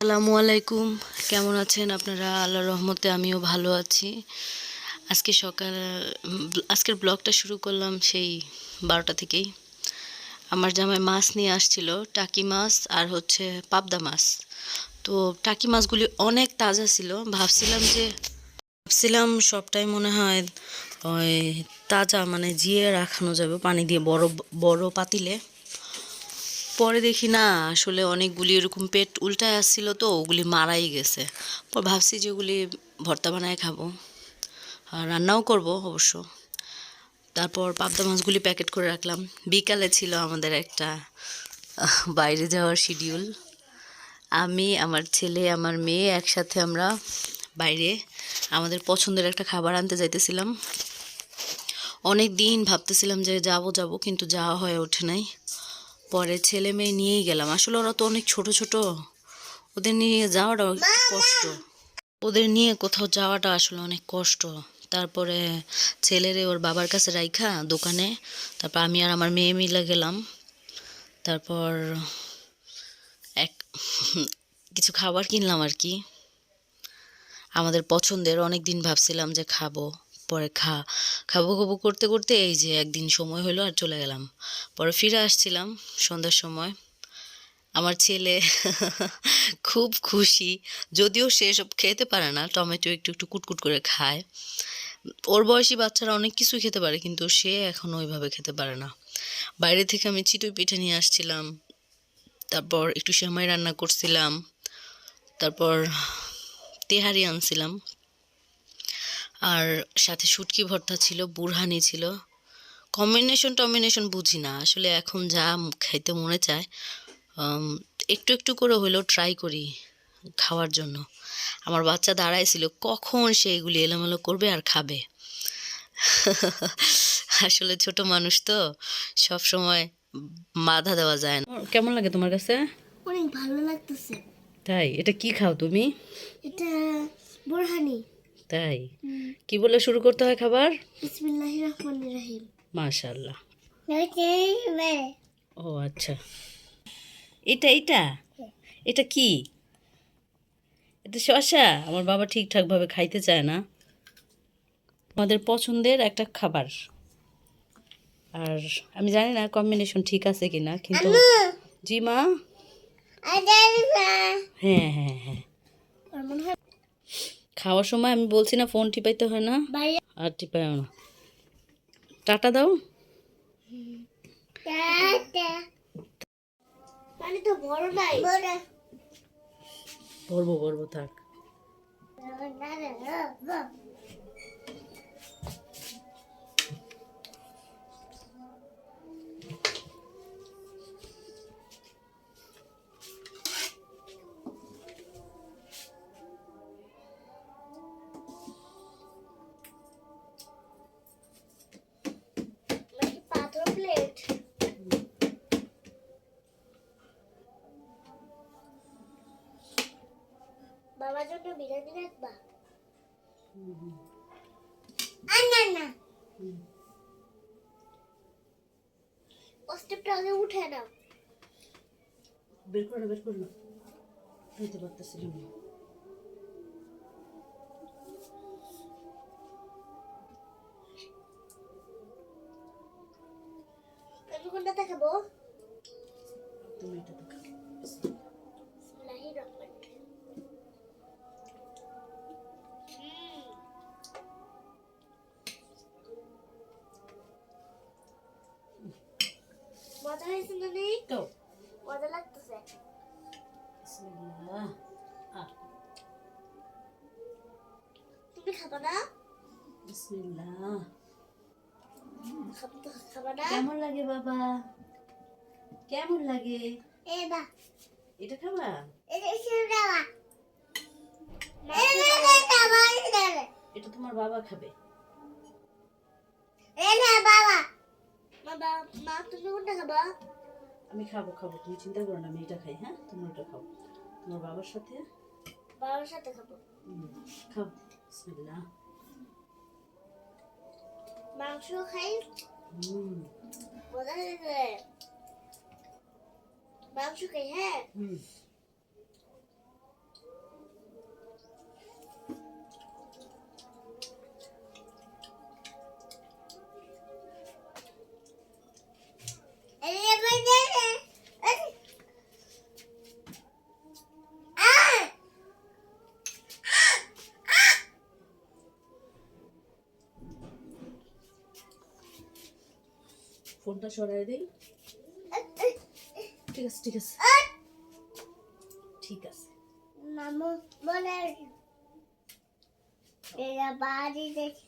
আসসালামু আলাইকুম। কেমন আছেন আপনারা? আল্লাহর রহমতে আমিও ভালো আছি। আজকে সকাল আজকের ব্লগটা শুরু করলাম সেই ১২টা থেকেই। আমার জামাই মাছ নিয়ে আসছিল, টাকি মাছ আর হচ্ছে পাবদা মাছ। তো টাকি মাছগুলি অনেক তাজা ছিল। ভাবছিলাম সবটাই মনে হয় ওই তাজা, মানে জিয়ে রাখানো যাবে পানি দিয়ে বড় বড় পাতিলে। পরে দেখি না, আসলে অনেকগুলি এরকম পেট উল্টায় আসছিল, তো ওগুলি মারাই গেছে। পর ভাবছি যে ওগুলি ভর্তা বানায় খাবো, আর রান্নাও করব অবশ্য। তারপর পাবদা মাছগুলি প্যাকেট করে রাখলাম। বিকালে ছিল আমাদের একটা বাইরে যাওয়ার শিডিউল। আমি, আমার ছেলে, আমার মেয়ে একসাথে আমরা বাইরে আমাদের পছন্দের একটা খাবার আনতে যাইতেছিলাম। অনেক দিন ভাবতেছিলাম যে যাব যাব, কিন্তু যাওয়া হয়ে ওঠে নাই। পরে ছেলে মেয়ে নিয়েই গেলাম। আসলে ওরা তো অনেক ছোট ছোট, ওদের নিয়ে যাওয়াটা একটু কষ্ট। ওদের নিয়ে কোথাও যাওয়াটা আসলে অনেক কষ্ট। তারপরে ছেলেরে ওর বাবার কাছে রাইখা দোকানে, তারপর আমি আর আমার মেয়ে মিলে গেলাম। তারপর এক কিছু খাবার কিনলাম আর কি, আমাদের পছন্দের। অনেক দিন ভাবছিলাম যে খাবো, পরে খাবো খাবো করতে করতে এই যে একদিন সময় হলো আর চলে গেলাম। পরে ফিরে আসছিলাম সন্ধ্যার সময়। আমার ছেলে খুব খুশি, যদিও সে এসব খেতে পারে না, টমেটো একটু একটু কুটকুট করে খায়। ওর বয়সী বাচ্চারা অনেক কিছু খেতে পারে, কিন্তু সে এখন ওইভাবে খেতে পারে না। বাইরে থেকে আমি চিতই পিঠে নিয়ে আসছিলাম, তারপর একটু সেমাই রান্না করছিলাম, তারপর তেহারি আনছিলাম, আর সাথে শুটকি ভর্তা ছিল, বুরহানি ছিল। কম্বিনেশন বুঝি না আসলে, এখন যা খাইতে মনে চায় একটু একটু করে হলেও ট্রাই করি খাওয়ার জন্য। আমার বাচ্চা দাঁড়াইছিল, কখন সে এগুলি এলোমেলো করবে আর খাবে। আসলে ছোট মানুষ তো, সব সময় বাধা দেওয়া যায় না। কেমন লাগে তোমার কাছে? অনেক ভালো লাগতেছে। তাই? এটা কি খাও তুমি? এটা বোরহানি। তাই? কি বলে শুরু করতে হয় খাবার? বিসমিল্লাহির রহমানির রহিম। মাশাআল্লাহ। বে ও আচ্ছা, এটা এটা এটা কি? এটা শসা? আমার বাবা ঠিকঠাক ভাবে খাইতে চায় না। আমাদের পছন্দের একটা খাবার, আর আমি জানি না কম্বিনেশন ঠিক আছে কিনা, কিন্তু জি মা। হ্যাঁ হ্যাঁ হ্যাঁ, আর মনে হয় খাওয়ার সময় আমি বলছি না ফোন টিপাইতে হয় না, বাইরে আর টিপাইও না। টাটা দাও। মানে তো বড় নাই, বড় বলবো বলবো, থাক। পাথর প্লেট। বাবার জন্য বিরিয়ানি রাখবা? না না, ও স্টেপটা আগে উঠে নাও। বের করে বের করে না, দিতে পারতেছিলাম না। আমি কোনটা দেখাবো? তুমি এটা দেখো। বিসমিল্লাহির রহমানির রহিম। মজা হয়েছে না? নেই তো মজা লাগতেছে। বিসমিল্লাহ। তুমি খাবা না? বিসমিল্লাহ। খাবা না? কেমন লাগে বাবা? কেমন লাগে? এবা এটা খাবা? এটা শুরু দাও। এটা খাবা না। এটা তোমার বাবা খাবে। এটা বাবা। বাবা, মা তুমি কোনটা খাবা? আমি খাবো খাবো, তুমি চিন্তা করো না, আমি এটা খাই। হ্যাঁ, তুমি ওটা খাও তোমার বাবার সাথে। বাবার সাথে খাবো। খাও। বিসমিল্লাহ। মাংস খাই। মজা হয়েছে। মাংস খাই, হ্যাঁ। ফোনটা সরাই দেই। ঠিক আছে ঠিক আছে ঠিক আছে। মামু বলে এরা বাড়ি দেখি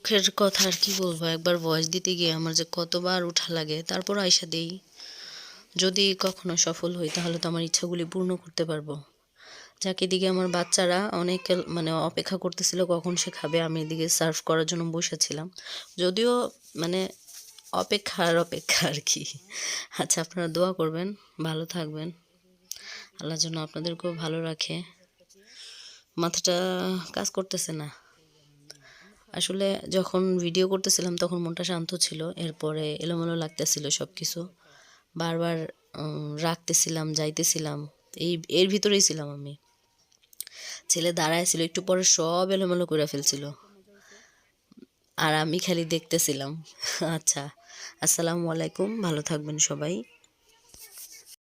মুখের কথা আর কি বলবো, একবার ভয়েস দিতে গিয়ে আমার যে কতবার উঠা লাগে, তারপর আইসা দেই। যদি কখনো সফল হই তাহলে তো আমার ইচ্ছাগুলি পূর্ণ করতে পারবো। যাকে দিকে আমার বাচ্চারা অনেক মানে অপেক্ষা করতেছিল কখন সে খাবে, আমি এদিকে সার্ভ করার জন্য বসেছিলাম। যদিও মানে অপেক্ষা আর কি। আচ্ছা, আপনারা দোয়া করবেন, ভালো থাকবেন, আল্লাহ যেন আপনাদেরকেও ভালো রাখে। মাথাটা কাজ করতেছে না আসলে। যখন ভিডিও করতেছিলাম তখন মনটা শান্ত ছিল, এরপরে এলোমেলো লাগতেছিল সব কিছু। বারবার রাখতেছিলাম, যাইতেছিলাম, এর ভিতরেই ছিলাম আমি। ছেলে দাঁড়ায় ছিল, একটু পরে সব এলোমেলো করে ফেলছিল, আর আমি খালি দেখতেছিলাম। আচ্ছা, আসসালামু আলাইকুম, ভালো থাকবেন সবাই।